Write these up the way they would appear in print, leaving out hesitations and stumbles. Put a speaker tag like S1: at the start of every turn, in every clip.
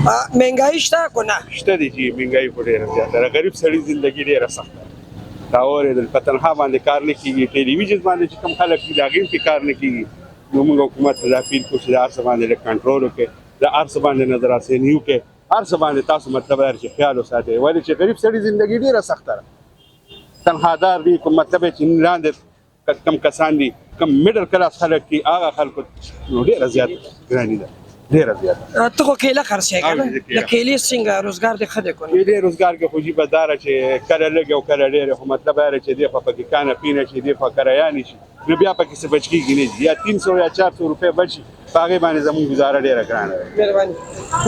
S1: مهنګایي شته که نه؟
S2: شته دي چې مهنګایي خو ډېره زیاته ده. غریب سړي زندګي ډېره سخته ده. دا اورېدل په تنخوا باندې کار نه کېږي. ټلویزیون باندې چې کوم خلک دي د هغې پې کار نه کېږي. نو موږ حکومت ته دا اپیل کوو چې د هر څه باندې لږ کنټرول وکړي، د هر څه باندې نظراسني وکړي، هر څه باندې تاسو مطلب دا چې خیال وساتئ. ولې چې غریب سړي زندګي ډېره سخته ده. تنخوادار دي کوم مطلب چې لاندې کم کسان دي، کم میډل کلاس خلک دي، هغه خلکو نو ډېره زیات ګراني ده، ډېره زیاته.
S1: ته خو کیله خرڅوې که نه؟ د کیلې څنګه روزګار دې ښه دی که نه؟
S2: کیلې روزګار کې خو جي بداره چې کله لږ او کله ډېر، خو مطلب دا چې دې خوا پکې کانه پینه شي، دې خوا کرایانې شي، نو بیا پکې څه بچ کېږي نه دي. یا 300 یا 400 روپۍ بچ شي، په هغې باندې زموږ ګزاره ډېره ګرانه ده.
S1: مهرباني.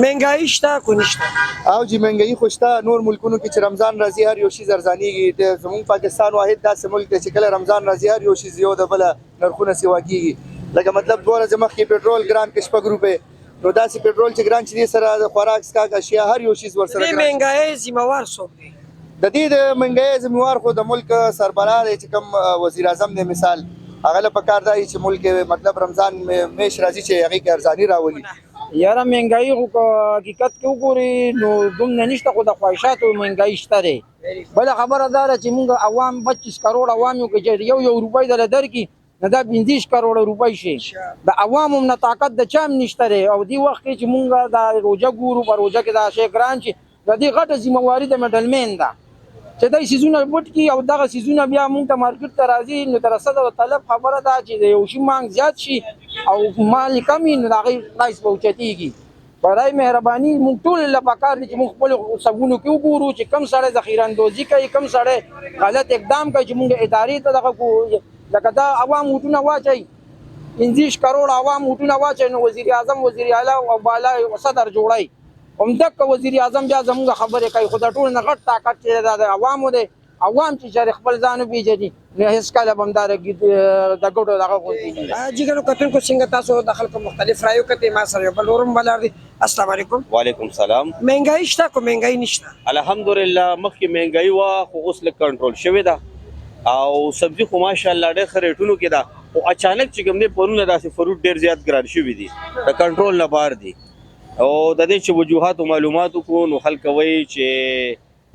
S1: مهنګایي شته که نشته؟
S3: او چې مهنګایي خو شته. نور ملکونو کې چې رمضان راځي هر یو شي ارزانېږي. زموږ پاکستان واحد داسې ملک دی چې کله رمضان راځي هر یو شي یو د بله نرخونه سیوا کېږي. لکه مطلب 2 ورځې مخکې پټرول ګران کې 6 روپۍ، نو داسې پټرول چې ګران چې دې سره د خوراک څښاک اشیا هر یو شي ورسره
S1: د دې مهنګایي ذمهوار څوک دی؟
S3: د دې د مهنګایي ذمهوار خو د ملک سربراہ دی چې کوم وزیر اعظم دی مثال، هغه له پکار دی چې ملک مطلب رمضان میش راځي چې هغې کې ارزاني راولي.
S4: یاره مهنګایي خو که حقیقت کې وګورې نو دومره نشته، خو د خواهشاتو مهنګایي شته دی. بله خبره دا ده چې موږ عوام 25 کروړ عوام یو، که یو روپۍ درله درکړي نو دا 25 کروړه روپۍ شي. د عوامو نه طاقت د چا هم نشته دی. او دې وخت کې چې موږ دا روژه ګورو، په روژه کې دا شی ګران شي، د دې غټه ذمهواري د میډلمین ده چې دا سیزونه پټ کړي او دغه سیزونه بیا موږ ته مارکیټ ته راځي. نو د رسد او طلب خبره ده چې د یو شي مانګ زیات شي او مال کم وي، نو د هغې پرایس به اوچتېږي. برای مهرباني موږ ټول له پکار دي چې موږ خپلو سبونو کې وګورو چې کم سړی ذخیره اندوزي کوي، کم سړی غلط اقدام کوي، چې موږ ادارې ته دغه کوو. لکه دا عوام ووټونه واچوي، 25 کروړ عوام ووټونه واچوي، نو وزیر اعظم، وزیر اعلی او بالا صدر جوړوي. همدغه وزیر اعظم بیا زموږ خبرې کوي. خو د ټولو نه غټ طاقت چې د عوامو دی، عوام چې چېرې خپل ځان وپېژني نو هېڅکله به هم دا د ګټو دغه غوندې نه وي.
S1: جګرو کتونکو څنګه تاسو د خلکو مختلف رایو کتئ؟ ما سره یو بل ورور هم ولاړ دی. السلام علیکم.
S5: وعلیکم سلام.
S1: مهنګایي شته که مهنګایي نشته؟
S5: الحمدلله مخکې مهنګایي وه، خو اوس لږ کنټرول شوې ده او سبزي خو ماشاءالله ډېر ښه ریټونو کې ده. خو اچانک چې کوم دی پرونه داسې فروټ ډېر زیات ګران شوي دي، د کنټرول نه بهر دي. او د دې چې وجوهات او معلومات وکړو نو خلک وایي چې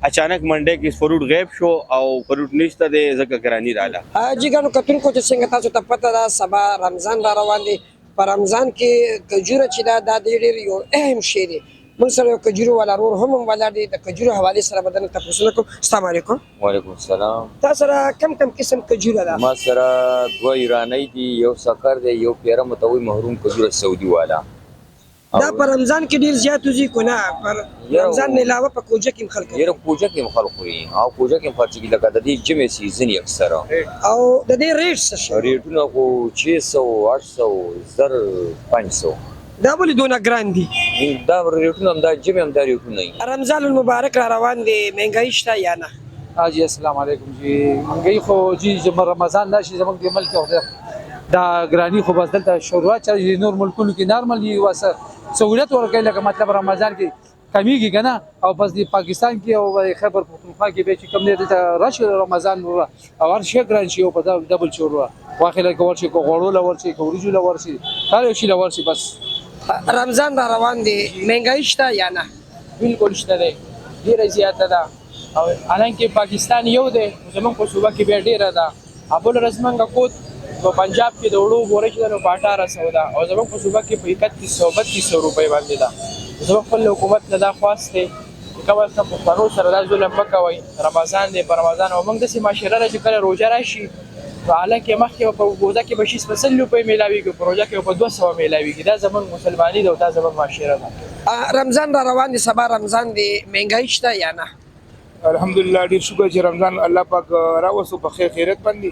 S5: اچانک منډه کې فروټ غیب شو او فروټ نشته دی ځکه ګراني رااله.
S1: جګرو کتونکو چې څنګه تاسو ته پته ده سبا رمضان را روان دی. په رمضان کې کجوره چې ده دا ډېر یو اهم شی دی. موږ سره یو کجورو والا ورور هم ولاړ دی. د کجورو حوالې سره به درنه تپوسونه کوو. السلام علیکم.
S6: وعلیکم السلام.
S1: تا سره کم قسم کجوره ده؟
S6: ما سره 2 ایرانی دي، یو سکر دی، یو پیره متوي محروم کجوره سعودي والا.
S1: دا په رمضان کې ډېر زیات وځي که نه؟ پر رمضان نه علاوه په کوجه کې هم خلک
S6: یاره کوجه کې هم خلک خوري او کوجه کې هم خرڅېږي. لکه د دې جمعې سیزن یې اکثره.
S1: او د دې ریټ څه شي؟
S6: ریټونه خو 600 800 زر 500.
S1: دا ولې دونه ګران دي؟
S6: دا ریټونه هم دا جمعې هم دا ریټونه دي.
S1: رمضان المبارک را روان دی، مهنګایي شته یا نه؟
S4: جی السلام علیکم. جی مهنګایي خو جی رمضان راشي زموږ د ملک دا ګراني خو بس دلته شروعات چې نور ملکونو کې نارمل وي، واسه سہولت ورکوي. لکه مطلب رمضان کې کمیږي که نه، او بس د پاکستان کې او خیبر پختونخوا کې به چې کوم دی دلته راشي رمضان او هر شی ګران شي او په ډبل شروع واخله که ورشي، که غوړو له ورشي، که وریجو له ورشي، هر یو شي له ورشي. بس
S1: رمضان را روان دی، مهنګایي شته یا نه؟
S4: بالکل شته دی، ډېره زیاته ده. او حالانکه پاکستان یو دی، زموږ په صوبه کې بیا ډېره ده. ابل رزمنګه کوت په پنجاب کې د وړو بورې چې ده نو په 1800 ده، او زموږ په صوبه کې په 3100 روپۍ باندې ده. زموږ خپل حکومت نه دا خواست دی چې کم از کم پښتنو سره دا ظلم مه کوئ. رمضان دی، په رمضان او موږ داسې معاشره ده چې کله روژه راشي نو حالانکه مخکې په روژه کې به شي 100 روپۍ میلاویږي، په روژه کې به 200 میلاویږي. دا زموږ مسلماني ده او دا زموږ معاشره ده.
S1: رمضان را روان دی، سبا رمضان دی، مهنګایي شته یا نه؟
S7: الحمدلله ډېر شکر چې رمضان الله پاک راوستو په خیر خیرت باندې.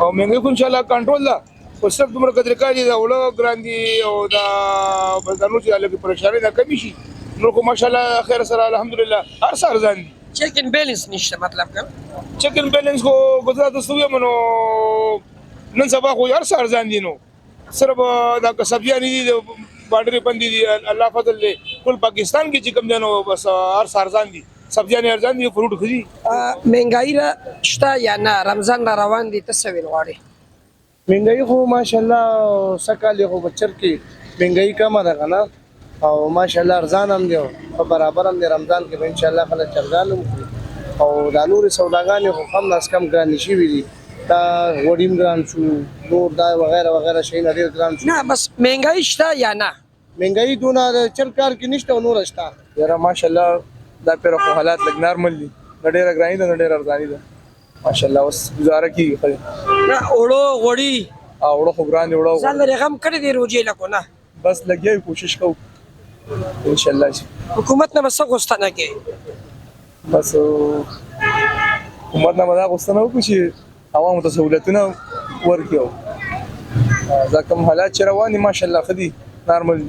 S7: او مهنګایي خو انشاءالله کنټرول ده، خو صرف دومره قدرکار دي، دا وړه ګران دي او دا نور چې هلکې پریشانۍ دا کمې شي. نور خو ماشاءالله خیر سره الحمدلله هر څه ارزان دي.
S1: چیک ان بیلنس نشته مطلب که؟
S7: چیک ان بیلنس خو ګزاره ته څه ویم نو نن سبا خو هر څه ارزان دي. نو صرف دا که سبزیانې دي د بارډرې بندې دي، الله فضل دی. ټول پاکستان کې چې کوم دی نو بس هر څه ارزان دي، سبزیانې ارزان دي، فروټ ښه دي.
S1: مهنګایي شته یا نه؟ رمضان را روان دی، ته څه ویل غواړې؟
S3: مهنګایي خو ماشاءالله سږ کال خو په چر کې مهنګایي کمه ده که نه، او ماشاءالله ارزان هم دی او برابر هم دی رمضان کې به ان شاء الله خلک چرګان هم خوري او دا نور سوداګانې خو کم ناس کم ګرانې شوي دي دا غوړي ګران شو نور دا وغیره وغیره شیونه ډېر ګران شو
S1: نه بس مهنګای شته یا نه
S3: مهنګایي دونه د چل کار کې نشته او نور شته
S7: یاره ماشاءالله دا پیر خو حالات لګ نارمل دي نه ډېره ګراني ده نه ډېره ارزاني ده ماشاءالله اوس گزاره کیږي خلک
S1: نه اوړو غوړي
S7: او وړو خو ګران دي وړو
S1: ځان لري غم کړی دی روجې لکو نه
S7: بس لګیا کوشش کوو ان شاء الله
S1: حکومت نه بس غوښتنه کوي
S7: بس حکومت نه مدا غوښتنه وکړي چې عوامو ته سہولتونه ورکړي ځکه کوم حالات چې روان دي ماشاءالله خدي نارمل